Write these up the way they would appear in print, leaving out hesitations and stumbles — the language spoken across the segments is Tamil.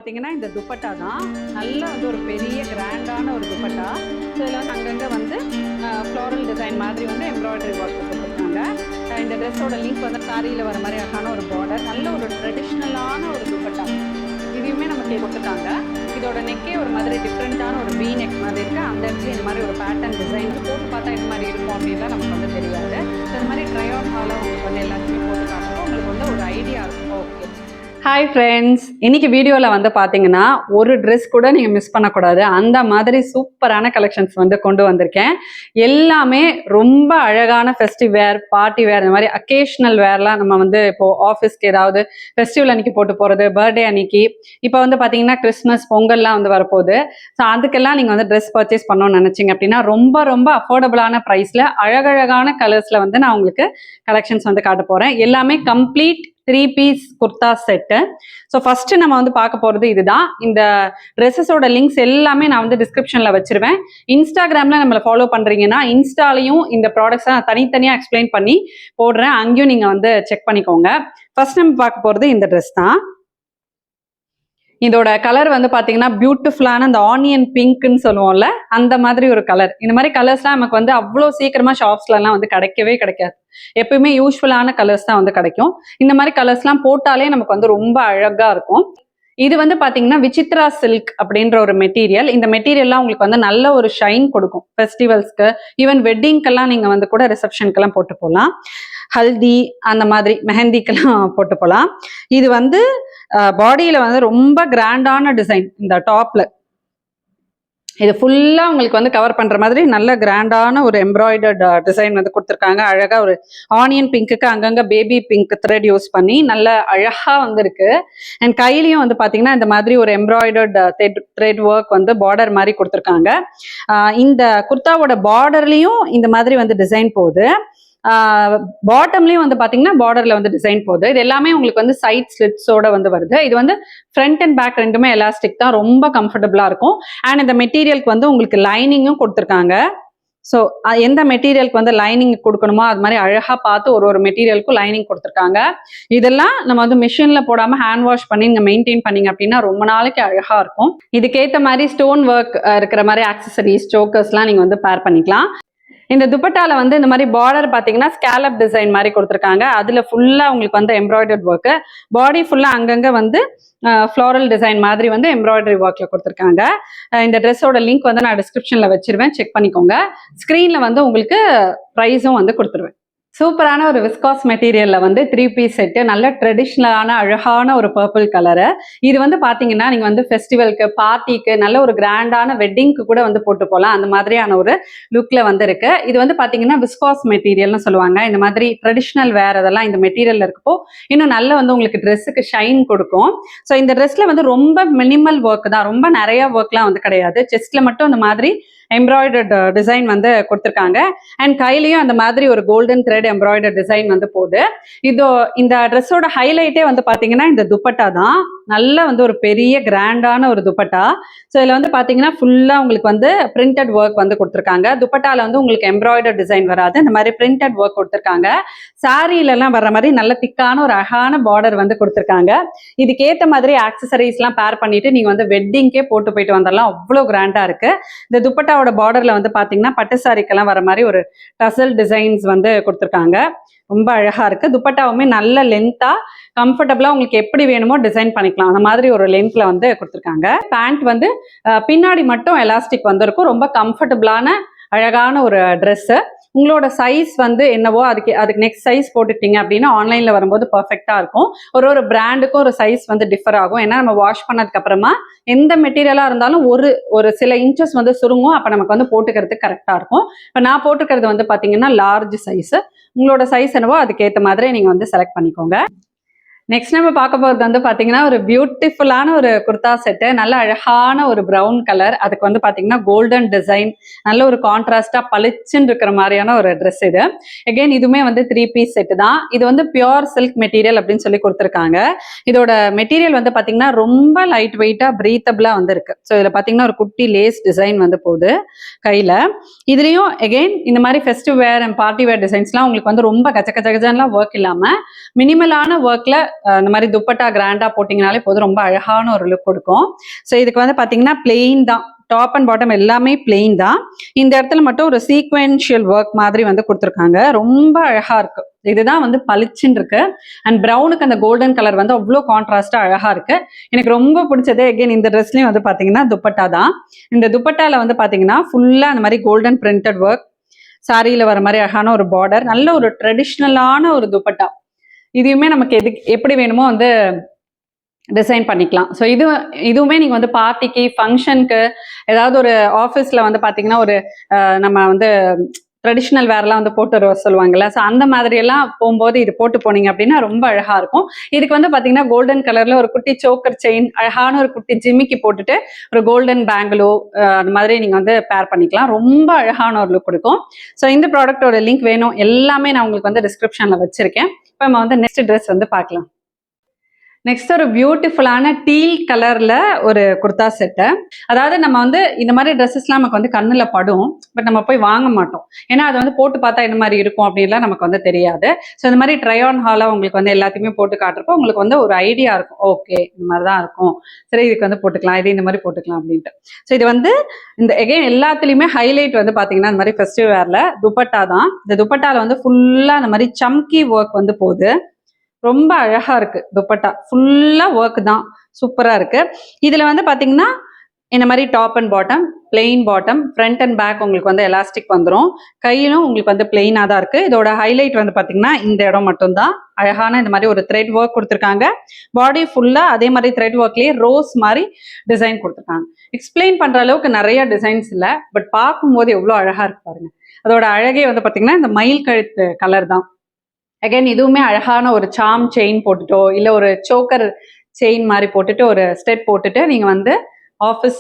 பார்த்தீங்கன்னா இந்த துப்பட்டா தான் நல்ல வந்து ஒரு பெரிய கிராண்டான ஒரு துப்பட்டா. ஸோ இதில் வந்து அங்கங்கே வந்து ஃப்ளோரல் டிசைன் மாதிரி வந்து எம்ப்ராய்டரி ஒர்க் கொடுத்துருக்காங்க. இந்த ட்ரெஸ்ஸோட லிங்க் வந்து சாரியில் வர மாதிரி அழகான ஒரு பார்டர், நல்ல ஒரு ட்ரெடிஷ்னலான ஒரு துப்பட்டா. இதையுமே நமக்கு கொடுத்துட்டாங்க. இதோட நெக்கே ஒரு மாதிரி டிஃப்ரெண்ட்டான ஒரு வீ நெக் மாதிரி இருக்குது. அந்த இடத்துல இந்த மாதிரி ஒரு பேட்டர்ன் டிசைன் போட்டு பார்த்தா இந்த மாதிரி இருக்கும் அப்படின்லாம் நமக்கு வந்து தெரியாது. ஸோ இந்த மாதிரி ட்ரை ஆன் ஹாலாக உங்களுக்கு வந்து எல்லாத்தையுமே போட்டு காட்டுறோம். உங்களுக்கு வந்து ஒரு ஐடியா இருக்கும். ஓகே, ஹாய் ஃப்ரெண்ட்ஸ், இன்னைக்கு வீடியோவில் வந்து பார்த்தீங்கன்னா ஒரு ட்ரெஸ் கூட நீங்கள் மிஸ் பண்ணக்கூடாது, அந்த மாதிரி சூப்பரான கலெக்ஷன்ஸ் வந்து கொண்டு வந்திருக்கேன். எல்லாமே ரொம்ப அழகான ஃபெஸ்டிவ் வேர், பார்ட்டி வேர், இந்த மாதிரி அக்கேஷ்னல் வேர்லாம் நம்ம வந்து இப்போது ஆஃபீஸ்க்கு ஏதாவது ஃபெஸ்டிவல் அன்னைக்கு போட்டு போகிறது, பர்த்டே அன்னைக்கு, இப்போ வந்து பார்த்தீங்கன்னா கிறிஸ்மஸ், பொங்கல்லாம் வந்து வரப்போகுது. ஸோ அதுக்கெல்லாம் நீங்கள் வந்து ட்ரெஸ் பர்ச்சேஸ் பண்ணணும்னு நினச்சிங்க அப்படின்னா ரொம்ப ரொம்ப அஃபோர்டபுளான ப்ரைஸில் அழகழகான கலர்ஸில் வந்து நான் உங்களுக்கு கலெக்ஷன்ஸ் வந்து காட்ட போகிறேன். எல்லாமே complete 3 piece kurta set. So first நம்ம வந்து பார்க்க போகிறது இதுதான். இந்த ட்ரெஸ்ஸஸோட லிங்க்ஸ் எல்லாமே நான் வந்து டிஸ்கிரிப்ஷனில் வச்சிருவேன். இன்ஸ்டாகிராமில் நம்மளை ஃபாலோ பண்ணுறீங்கன்னா இன்ஸ்டாலையும் இந்த ப்ராடக்ட்ஸை நான் தனித்தனியாக எக்ஸ்பிளைன் பண்ணி போடுறேன், அங்கேயும் நீங்கள் வந்து செக் பண்ணிக்கோங்க. ஃபர்ஸ்ட் நம்ம பார்க்க போகிறது இந்த ட்ரெஸ் தான். இதோட கலர் வந்து பார்த்தீங்கன்னா பியூட்டிஃபுல்லான அந்த ஆனியன் பிங்க்னு சொல்லுவோம்ல, அந்த மாதிரி ஒரு கலர். இந்த மாதிரி கலர்ஸ்லாம் நமக்கு வந்து அவ்வளோ சீக்கிரமா ஷாப்ஸ்லாம் வந்து கிடைக்கவே கிடைக்காது. எப்பயுமே யூஸ்ஃபுல்லான கலர்ஸ் தான் வந்து கிடைக்கும். இந்த மாதிரி கலர்ஸ்லாம் போட்டாலே நமக்கு வந்து ரொம்ப அழகா இருக்கும். இது வந்து பார்த்தீங்கன்னா விசித்ரா சில்க் அப்படின்ற ஒரு மெட்டீரியல். இந்த மெட்டீரியல்லாம் உங்களுக்கு வந்து நல்ல ஒரு ஷைன் கொடுக்கும் ஃபெஸ்டிவல்ஸ்க்கு, ஈவன் வெட்டிங்க்கெல்லாம் நீங்கள் வந்து கூட ரிசப்ஷனுக்கெல்லாம் போட்டு போகலாம், ஹல்தி அந்த மாதிரி மெஹந்திக்கெல்லாம் போட்டு போகலாம். இது வந்து பாடியில வந்து ரொம்ப கிராண்டான டிசைன். இந்த டாப்ல இது ஃபுல்லா உங்களுக்கு வந்து கவர் பண்ற மாதிரி நல்ல கிராண்டான ஒரு எம்ப்ராய்டர்ட் டிசைன் வந்து கொடுத்துருக்காங்க. அழகா ஒரு ஆனியன் பிங்க்குக்கு அங்கங்க பேபி பிங்க் த்ரெட் யூஸ் பண்ணி நல்ல அழகா வந்து இருக்கு. அண்ட் கையிலையும் வந்து பாத்தீங்கன்னா இந்த மாதிரி ஒரு எம்ப்ராய்டர்ட் த்ரெட் ஒர்க் வந்து பார்டர் மாதிரி கொடுத்துருக்காங்க. இந்த குர்தாவோட பார்டர்லயும் இந்த மாதிரி வந்து டிசைன் போகுது. பாட்டம்லயும் வந்து பாத்தீங்கன்னா பார்டர்ல வந்து டிசைன் போகுது. இது எல்லாமே உங்களுக்கு வந்து சைட் ஸ்லிட்ஸோட வந்து வருது. இது வந்து ஃப்ரண்ட் அண்ட் பேக் ரெண்டுமே எலாஸ்டிக் தான், ரொம்ப கம்ஃபர்டபுளா இருக்கும். அண்ட் இந்த மெட்டீரியலுக்கு வந்து உங்களுக்கு லைனிங்கும் கொடுத்துருக்காங்க. ஸோ எந்த மெட்டீரியலுக்கு வந்து லைனிங் கொடுக்கணுமோ அது மாதிரி அழகா பார்த்து ஒரு மெட்டீரியலுக்கும் லைனிங் கொடுத்துருக்காங்க. இதெல்லாம் நம்ம வந்து மிஷின்ல போடாம ஹேண்ட் வாஷ் பண்ணி நீங்க மெயின்டைன் பண்ணீங்க அப்படின்னா ரொம்ப நாளைக்கு அழகா இருக்கும். இதுக்கேற்ற மாதிரி ஸ்டோன் ஒர்க் இருக்கிற மாதிரி ஆக்சசரிஸ், சோக்கர்ஸ்லாம் நீங்க வந்து பேர் பண்ணிக்கலாம். இந்த துப்பட்டால வந்து இந்த மாதிரி பார்டர் பார்த்தீங்கன்னா ஸ்கேலப் டிசைன் மாதிரி கொடுத்துருக்காங்க. அதுல ஃபுல்லா உங்களுக்கு வந்து எம்ப்ராய்டர்ட் ஒர்க்கு, பாடி ஃபுல்லா அங்கங்க வந்து ஃப்ளோரல் டிசைன் மாதிரி வந்து எம்ப்ராய்டரி ஒர்க்ல கொடுத்துருக்காங்க. இந்த ட்ரெஸ்ஸோட லிங்க் வந்து நான் டிஸ்கிரிப்ஷன்ல வச்சிருவேன், செக் பண்ணிக்கோங்க. ஸ்க்ரீன்ல வந்து உங்களுக்கு ப்ரைஸும் வந்து கொடுத்துருவேன். சூப்பரான ஒரு விஸ்காஸ் மெட்டீரியல்ல வந்து 3 பீஸ் செட்டு, நல்ல ட்ரெடிஷ்னலான அழகான ஒரு பர்பிள் கலரு. இது வந்து பாத்தீங்கன்னா நீங்க வந்து ஃபெஸ்டிவலுக்கு, பார்ட்டிக்கு, நல்ல ஒரு கிராண்டான வெட்டிங்க்கு கூட வந்து போட்டு போகலாம். அந்த மாதிரியான ஒரு லுக்ல வந்து இருக்கு. இது வந்து பாத்தீங்கன்னா விஸ்காஸ் மெட்டீரியல்னு சொல்லுவாங்க. இந்த மாதிரி ட்ரெடிஷ்னல் வேர் அதெல்லாம் இந்த மெட்டீரியல்ல இருக்கப்போ இன்னும் நல்ல வந்து உங்களுக்கு ட்ரெஸ்ஸுக்கு ஷைன் கொடுக்கும். ஸோ இந்த ட்ரெஸ்ல வந்து ரொம்ப மினிமல் ஒர்க் தான், ரொம்ப நிறைய ஒர்க்லாம் வந்து கிடையாது. செஸ்ட்ல மட்டும் இந்த மாதிரி எம்ப்ராய்டர்ட் டிசைன் வந்து கொடுத்துருக்காங்க. அண்ட் கையிலையும் அந்த மாதிரி ஒரு கோல்டன் த்ரெட் எம்ப்ராய்டர்ட் டிசைன் வந்து போகுது. இந்த ட்ரெஸ்ஸோட ஹைலைட்டே வந்து பாத்தீங்கன்னா இந்த துப்பட்டா தான். நல்ல வந்து ஒரு பெரிய கிராண்டான ஒரு துப்பட்டா. ஸோ இதில் வந்து பாத்தீங்கன்னா ஃபுல்லா உங்களுக்கு வந்து பிரிண்டட் ஒர்க் வந்து கொடுத்துருக்காங்க. துப்பட்டால வந்து உங்களுக்கு எம்ப்ராய்டர்ட் டிசைன் வராது, இந்த மாதிரி பிரிண்டட் ஒர்க் கொடுத்துருக்காங்க. சாரியிலலாம் வர்ற மாதிரி நல்ல திக்கான ஒரு அழகான பார்டர் வந்து கொடுத்துருக்காங்க. இதுக்கேற்ற மாதிரி ஆக்சசரிஸ்லாம் பேர் பண்ணிட்டு நீங்க வந்து வெட்டிங்கே போட்டு போயிட்டு வந்துடலாம், அவ்வளோ கிராண்டா இருக்கு. இந்த துப்பட்டாவோட பார்டர்ல வந்து பாத்தீங்கன்னா பட்டு சாரிக்கெல்லாம் வர மாதிரி ஒரு டசல் டிசைன்ஸ் வந்து கொடுத்துருக்காங்க. ரொம்ப அழகா இருக்கு. துப்பட்டாவுமே நல்ல லென்த்தா கம்ஃபர்டபுளா உங்களுக்கு எப்படி வேணுமோ டிசைன் பண்ணிக்கலாம், அந்த மாதிரி ஒரு லென்த்ல வந்து கொடுத்துருக்காங்க. பேண்ட் வந்து பின்னாடி மட்டும் எலாஸ்டிக் வந்திருக்கும். ரொம்ப கம்ஃபர்டபுளான அழகான ஒரு ட்ரெஸ். உங்களோட சைஸ் வந்து என்னவோ அதுக்கு நெக்ஸ்ட் சைஸ் போட்டுட்டீங்க அப்படின்னா ஆன்லைன்ல வரும்போது பர்ஃபெக்டா இருக்கும். ஒரு பிராண்டுக்கும் ஒரு சைஸ் வந்து டிஃபர் ஆகும். ஏன்னா நம்ம வாஷ் பண்ணதுக்கு அப்புறமா எந்த மெட்டீரியலா இருந்தாலும் ஒரு சில இன்ச்சஸ் வந்து சுருங்கும். அப்ப நமக்கு வந்து போட்டுக்கிறதுக்கு கரெக்டா இருக்கும். இப்ப நான் போட்டுக்கிறது வந்து பாத்தீங்கன்னா லார்ஜ் சைஸ். உங்களோட சைஸ் என்னவோ அதுக்கேற்ற மாதிரி நீங்க வந்து செலக்ட் பண்ணிக்கோங்க. நெக்ஸ்ட் நம்ம பார்க்க போகிறது வந்து பார்த்தீங்கன்னா ஒரு பியூட்டிஃபுல்லான ஒரு குர்தா செட்டு, நல்ல அழகான ஒரு ப்ரௌன் கலர். அதுக்கு வந்து பார்த்தீங்கன்னா கோல்டன் டிசைன், நல்ல ஒரு கான்ட்ராஸ்டா பளிச்சுன்னு இருக்கிற மாதிரியான ஒரு ட்ரெஸ் இது. அகெயின் இதுவுமே வந்து 3 பீஸ் செட்டு தான். இது வந்து பியோர் சில்க் மெட்டீரியல் அப்படின்னு சொல்லி கொடுத்துருக்காங்க. இதோட மெட்டீரியல் வந்து பார்த்தீங்கன்னா ரொம்ப லைட் வெயிட்டா பிரீத்தபிளா வந்து இருக்கு. ஸோ இதில் பார்த்தீங்கன்னா ஒரு குட்டி லேஸ் டிசைன் வந்து போகுது கையில. இதுலயும் அகெயின் இந்த மாதிரி festive wear and party wear டிசைன்ஸ்லாம் உங்களுக்கு வந்து ரொம்ப கச்ச கச்ச கச்சன்லாம் ஒர்க் இல்லாம மினிமலான ஒர்க்ல இந்த மாதிரி துப்பட்டா கிராண்டா போட்டிங்கனாலே போதும், ரொம்ப அழகான ஒரு லுக் கொடுக்கும். ஸோ இதுக்கு வந்து பார்த்தீங்கன்னா பிளெயின் தான், டாப் அண்ட் பாட்டம் எல்லாமே பிளெயின் தான். இந்த இடத்துல மட்டும் ஒரு சீக்வென்ஷியல் ஒர்க் மாதிரி வந்து கொடுத்துருக்காங்க, ரொம்ப அழகா இருக்கு. இதுதான் வந்து பளிச்சுன்னு இருக்கு. அண்ட் ப்ரௌனுக்கு அந்த கோல்டன் கலர் வந்து அவ்வளோ கான்ட்ராஸ்டா அழகா இருக்கு. எனக்கு ரொம்ப பிடிச்சது அகைன் இந்த ட்ரெஸ்லயும் வந்து பாத்தீங்கன்னா துப்பட்டா தான். இந்த துப்பட்டால வந்து பாத்தீங்கன்னா ஃபுல்லா அந்த மாதிரி கோல்டன் பிரிண்டட் ஒர்க், சாரியில வர மாதிரி அழகான ஒரு பார்டர், நல்ல ஒரு ட்ரெடிஷ்னலான ஒரு துப்பட்டா. இதையுமே நமக்கு எப்படி வேணுமோ வந்து டிசைன் பண்ணிக்கலாம். ஸோ இதுவுமே நீங்கள் வந்து பார்ட்டிக்கு, ஃபங்க்ஷனுக்கு, ஏதாவது ஒரு ஆஃபீஸில் வந்து பார்த்தீங்கன்னா ஒரு நம்ம வந்து ட்ரெடிஷ்னல் வேர்லாம் வந்து போட்டு வர சொல்லுவாங்கல்ல, ஸோ அந்த மாதிரியெல்லாம் போகும்போது இது போட்டு போனீங்க அப்படின்னா ரொம்ப அழகாக இருக்கும். இதுக்கு வந்து பார்த்தீங்கன்னா கோல்டன் கலரில் ஒரு குட்டி சோக்கர் செயின், அழகான ஒரு குட்டி ஜிம்மிக்கு போட்டுட்டு ஒரு கோல்டன் பேங்கிளோ அந்த மாதிரி நீங்கள் வந்து பேர் பண்ணிக்கலாம். ரொம்ப அழகான ஒரு லுக் கொடுக்கும். ஸோ இந்த ப்ராடக்டோட லிங்க் வேணும் எல்லாமே நான் உங்களுக்கு வந்து டிஸ்கிரிப்ஷனில் வச்சுருக்கேன். இப்போ நம்ம வந்து நெக்ஸ்ட் ட்ரெஸ் வந்து பார்க்கலாம். நெக்ஸ்ட் ஒரு பியூட்டிஃபுல்லான டீல் கலர்ல ஒரு குர்தா செட்டு. அதாவது நம்ம வந்து இந்த மாதிரி ட்ரெஸ்ஸஸ்லாம் நமக்கு வந்து கண்ணுல படும், பட் நம்ம போய் வாங்க மாட்டோம். ஏன்னா அது வந்து போட்டு பார்த்தா என்ன மாதிரி இருக்கும் அப்படின்லாம் நமக்கு வந்து தெரியாது. ஸோ இந்த மாதிரி ட்ரை ஆன் ஹாலா உங்களுக்கு வந்து எல்லாத்தையுமே போட்டு காட்டுறப்போ உங்களுக்கு வந்து ஒரு ஐடியா இருக்கும், ஓகே இந்த மாதிரி தான் இருக்கும், சரி இதுக்கு வந்து போட்டுக்கலாம், இது இந்த மாதிரி போட்டுக்கலாம் அப்படின்ட்டு. ஸோ இது வந்து இந்த எகைன் எல்லாத்துலேயுமே ஹைலைட் வந்து பார்த்தீங்கன்னா இந்த மாதிரி ஃபெஸ்டிவ் வேர்ல துப்பட்டா தான். இந்த துப்பட்டால வந்து ஃபுல்லா இந்த மாதிரி சம்கி ஒர்க் வந்து போகுது, ரொம்ப அழகா இருக்கு. துப்பட்டா ஃபுல்லா ஒர்க் தான், சூப்பரா இருக்கு. இதுல வந்து பாத்தீங்கன்னா இந்த மாதிரி top and bottom, plain bottom, front and back உங்களுக்கு வந்து எலாஸ்டிக் வந்துடும். கையிலும் உங்களுக்கு வந்து பிளெயினா தான் இருக்கு. இதோட ஹைலைட் வந்து பாத்தீங்கன்னா இந்த இடம் மட்டும்தான் அழகான இந்த மாதிரி ஒரு த்ரெட் ஒர்க் கொடுத்துருக்காங்க. பாடி ஃபுல்லா அதே மாதிரி த்ரெட் ஒர்க்லயே ரோஸ் மாதிரி டிசைன் கொடுத்துருக்காங்க. எக்ஸ்பிளைன் பண்ற அளவுக்கு நிறைய டிசைன்ஸ் இல்லை, பட் பார்க்கும்போது எவ்வளவு அழகா இருக்கு பாருங்க. அதோட அழகே வந்து பாத்தீங்கன்னா இந்த மயில் கழுத்து கலர் தான். அகைன் இதுவுமே அழகான ஒரு சாம் செயின் போட்டுட்டோ இல்லை ஒரு சோக்கர் செயின் மாதிரி போட்டுட்டு ஒரு ஸ்டெப் போட்டுட்டு நீங்கள் வந்து ஆஃபீஸ்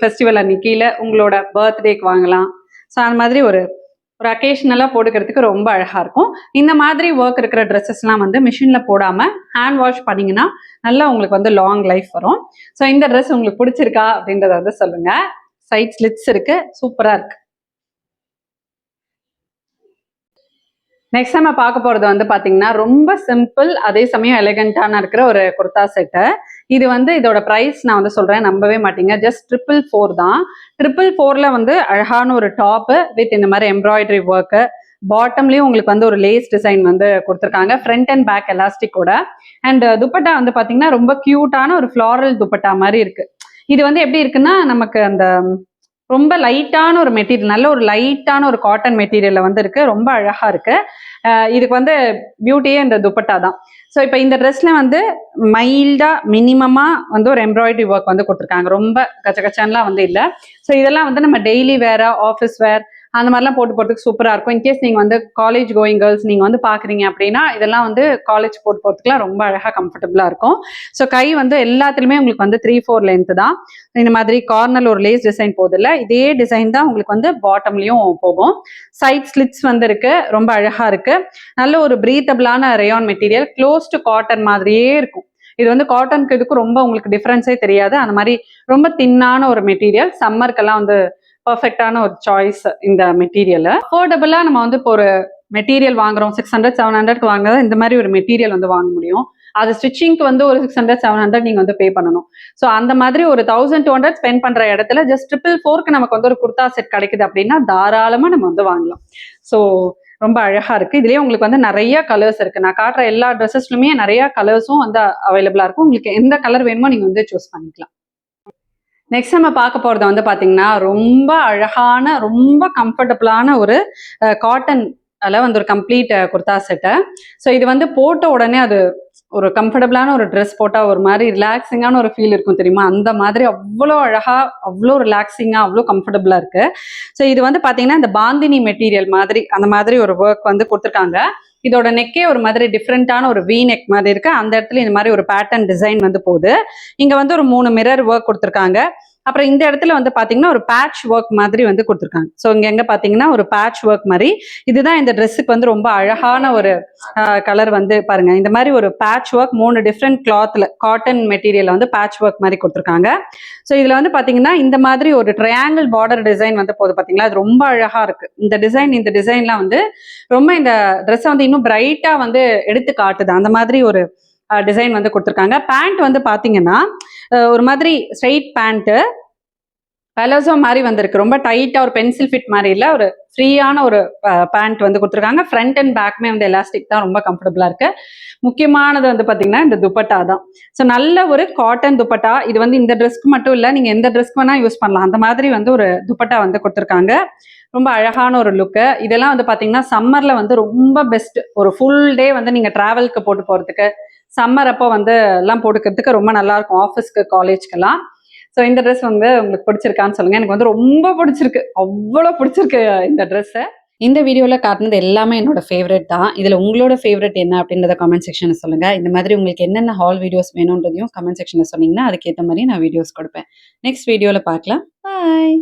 ஃபெஸ்டிவல் அன்னைக்கு இல்லை உங்களோட பர்த்டேக்கு வாங்கலாம். ஸோ அந்த மாதிரி ஒரு அக்கேஷனலாக போட்டுக்கிறதுக்கு ரொம்ப அழகாக இருக்கும். இந்த மாதிரி ஒர்க் இருக்கிற ட்ரெஸ்ஸஸ்லாம் வந்து மிஷினில் போடாமல் ஹேண்ட் வாஷ் பண்ணிங்கன்னா நல்லா உங்களுக்கு வந்து லாங் லைஃப் வரும். ஸோ இந்த ட்ரெஸ் உங்களுக்கு பிடிச்சிருக்கா அப்படின்றத வந்து சொல்லுங்கள். சைட் ஸ்லிட்ஸ் இருக்குது, சூப்பராக இருக்குது. நெக்ஸ்ட் நம்ம பார்க்க போறது வந்து பாத்தீங்கன்னா ரொம்ப சிம்பிள் அதே சமயம் எலிகண்டான இருக்கிற ஒரு குர்தா செட்டு. இது வந்து இதோட பிரைஸ் நான் வந்து சொல்றேன், நம்பவே மாட்டீங்க, ஜஸ்ட் 444 தான். 444ல வந்து அழகான ஒரு டாப் வித் இந்த மாதிரி எம்ப்ராய்டரி ஒர்க்கு, பாட்டம்லயும் உங்களுக்கு வந்து ஒரு லேஸ் டிசைன் வந்து கொடுத்துருக்காங்க, ஃப்ரண்ட் அண்ட் பேக் எலாஸ்டிக்கோட. அண்ட் துப்பட்டா வந்து பாத்தீங்கன்னா ரொம்ப கியூட்டான ஒரு ஃப்ளாரல் துப்பட்டா மாதிரி இருக்கு. இது வந்து எப்படி இருக்குன்னா நமக்கு அந்த ரொம்ப லைட்டான ஒரு மெட்டீரியல், நல்ல ஒரு லைட்டான ஒரு காட்டன் மெட்டீரியல்ல வந்து இருக்கு, ரொம்ப அழகா இருக்கு. இதுக்கு வந்து பியூட்டியே இந்த துப்பட்டா தான். ஸோ இப்போ இந்த ட்ரெஸ்ல வந்து மைல்டா மினிமமா வந்து ஒரு எம்ப்ராய்டரி ஒர்க் வந்து கொடுத்துருக்காங்க, ரொம்ப கச்சகச்சான்லாம் வந்து இல்லை. ஸோ இதெல்லாம் வந்து நம்ம டெய்லி வேரா, ஆஃபீஸ் வேர் அந்த மாதிரிலாம் போட்டு போகிறதுக்கு சூப்பராக இருக்கும். இன்கேஸ் நீங்கள் வந்து காலேஜ் கோயிங் கேர்ள்ஸ் நீங்கள் வந்து பார்க்குறீங்க அப்படின்னா இதெல்லாம் வந்து காலேஜ் போட்டு போகிறதுக்குலாம் ரொம்ப அழகாக கம்ஃபர்டபுளாக இருக்கும். ஸோ கை வந்து எல்லாத்துலேயுமே உங்களுக்கு வந்து 3/4 லென்த் தான். இந்த மாதிரி கார்னர் ஒரு லேஸ் டிசைன் போதில்ல, இதே டிசைன் தான் உங்களுக்கு வந்து பாட்டம்லயும் போகும். சைட் ஸ்லிட்ஸ் வந்து இருக்கு, ரொம்ப அழகா இருக்கு. நல்ல ஒரு பிரீத்தபிளான rayon material, close to cotton மாதிரியே இருக்கும். இது வந்து காட்டனுக்கு இதுக்கும் ரொம்ப உங்களுக்கு டிஃபரன்ஸே தெரியாது. அந்த மாதிரி ரொம்ப தின்னான ஒரு மெட்டீரியல், சம்மருக்கெல்லாம் வந்து பர்ஃபெக்டான ஒரு சாய்ஸ் இந்த மெட்டீரியல். அஃபோர்டபுளா நம்ம வந்து இப்போ ஒரு மெட்டீரியல் வாங்குறோம், 600-700க்கு வாங்குறதா இந்த மாதிரி ஒரு மெட்டீரியல் வந்து வாங்க முடியும். அது ஸ்டிச்சிங்க்கு வந்து ஒரு 600-700 நீங்க வந்து பே பண்ணணும். ஸோ அந்த மாதிரி ஒரு 1200 ஸ்பெண்ட் பண்ற இடத்துல ஜஸ்ட் 444க்கு நமக்கு வந்து ஒரு குர்தா செட் கிடைக்குது அப்படின்னா தாராளமா நம்ம வந்து வாங்கலாம். ஸோ ரொம்ப அழகா இருக்கு. இதுலயே உங்களுக்கு வந்து நிறைய கலர்ஸ் இருக்கு. நான் காட்டுற எல்லா ட்ரெஸ்ஸஸ்லுமே நிறைய கலர்ஸும் வந்து அவைலபிளா இருக்கும். உங்களுக்கு எந்த கலர் வேணுமோ நீங்க வந்து சூஸ் பண்ணிக்கலாம். நெக்ஸ்ட் நம்ம பார்க்க போறது வந்து பாத்தீங்கன்னா ரொம்ப அழகான ரொம்ப கம்ஃபர்டபுளான ஒரு காட்டன் வந்து ஒரு கம்ப்ளீட் குர்தா செட்டு. ஸோ இது வந்து போட்ட உடனே அது ஒரு கம்ஃபர்டபுளான ஒரு ட்ரெஸ் போட்டால் ஒரு மாதிரி ரிலாக்ஸிங்கான ஒரு ஃபீல் இருக்கும் தெரியுமா, அந்த மாதிரி அவ்வளோ அழகா, அவ்வளோ ரிலாக்ஸிங்காக, அவ்வளோ கம்ஃபர்டபுளாக இருக்கு. ஸோ இது வந்து பார்த்தீங்கன்னா இந்த பாந்தினி மெட்டீரியல் மாதிரி அந்த மாதிரி ஒரு ஒர்க் வந்து கொடுத்துருக்காங்க. இதோட நெக்கே ஒரு மாதிரி டிஃப்ரெண்டான ஒரு வி நெக் மாதிரி இருக்கு. அந்த இடத்துல இந்த மாதிரி ஒரு பேட்டர்ன் டிசைன் வந்து போகுது. இங்க வந்து ஒரு 3 மிரர் ஒர்க் கொடுத்துருக்காங்க. அப்புறம் இந்த இடத்துல வந்து பாத்தீங்கன்னா ஒரு பேட்ச் ஒர்க் மாதிரி வந்து கொடுத்துருக்காங்க. ஸோ இங்க எங்க பாத்தீங்கன்னா ஒரு பேட்ச் ஒர்க் மாதிரி, இதுதான் இந்த ட்ரெஸ்ஸுக்கு வந்து ரொம்ப அழகான ஒரு கலர் வந்து பாருங்க. இந்த மாதிரி ஒரு பேட்ச் ஒர்க் 3 டிஃப்ரெண்ட் கிளாத்ல காட்டன் மெட்டீரியல் வந்து பேட்ச் ஒர்க் மாதிரி கொடுத்துருக்காங்க. ஸோ இதுல வந்து பாத்தீங்கன்னா இந்த மாதிரி ஒரு ட்ரையாங்கிள் பார்டர் டிசைன் வந்து போகுது பாத்தீங்களா, அது ரொம்ப அழகா இருக்கு. இந்த டிசைன்லாம் வந்து ரொம்ப இந்த ட்ரெஸ்ஸை வந்து இன்னும் பிரைட்டா வந்து எடுத்து காட்டுது. அந்த மாதிரி ஒரு டிசைன் வந்து கொடுத்துருக்காங்க. பேண்ட் வந்து பார்த்தீங்கன்னா ஒரு மாதிரி ஸ்ட்ரெயிட் பேண்ட்டு, பலோசோ மாதிரி வந்திருக்கு. ரொம்ப டைட்டா ஒரு பென்சில் ஃபிட் மாதிரி இல்லை, ஒரு ஃப்ரீயான ஒரு பேண்ட் வந்து கொடுத்துருக்காங்க. ஃப்ரண்ட் அண்ட் பேக்குமே வந்து எலாஸ்டிக் தான், ரொம்ப கம்ஃபர்டபுளாக இருக்கு. முக்கியமானது வந்து பார்த்தீங்கன்னா இந்த துப்பட்டா தான். ஸோ நல்ல ஒரு காட்டன் துப்பட்டா. இது வந்து இந்த ட்ரெஸ்க்கு மட்டும் இல்லை, நீங்கள் எந்த ட்ரெஸ்க்கு வேணால் யூஸ் பண்ணலாம். அந்த மாதிரி வந்து ஒரு துப்பட்டா வந்து கொடுத்துருக்காங்க. ரொம்ப அழகான ஒரு லுக்கு. இதெல்லாம் வந்து பார்த்தீங்கன்னா சம்மரில் வந்து ரொம்ப பெஸ்ட். ஒரு ஃபுல் டே வந்து நீங்கள் ட்ராவலுக்கு போட்டு போகிறதுக்கு, சம்மர் அப்போ வந்து எல்லாம் போட்டுக்கிறதுக்கு ரொம்ப நல்லா இருக்கும், ஆஃபீஸ்க்கு காலேஜ்க்கெல்லாம். ஸோ இந்த ட்ரெஸ் வந்து உங்களுக்கு பிடிச்சிருக்கான்னு சொல்லுங்க. எனக்கு வந்து ரொம்ப பிடிச்சிருக்கு, அவ்வளோ பிடிச்சிருக்கு இந்த ட்ரெஸ்ஸை. இந்த வீடியோவில் காட்டினது எல்லாமே என்னோட ஃபேவரட் தான். இதில் உங்களோட ஃபேவரட் என்ன அப்படின்றத கமெண்ட் செக்ஷனில் சொல்லுங்கள். இந்த மாதிரி உங்களுக்கு என்னென்ன ஹால் வீடியோஸ் வேணுன்றதையும் கமெண்ட் செக்ஷனில் சொன்னீங்கன்னா அதுக்கேற்ற மாதிரி நான் வீடியோஸ் கொடுப்பேன். நெக்ஸ்ட் வீடியோவில் பார்க்கலாம். பாய்.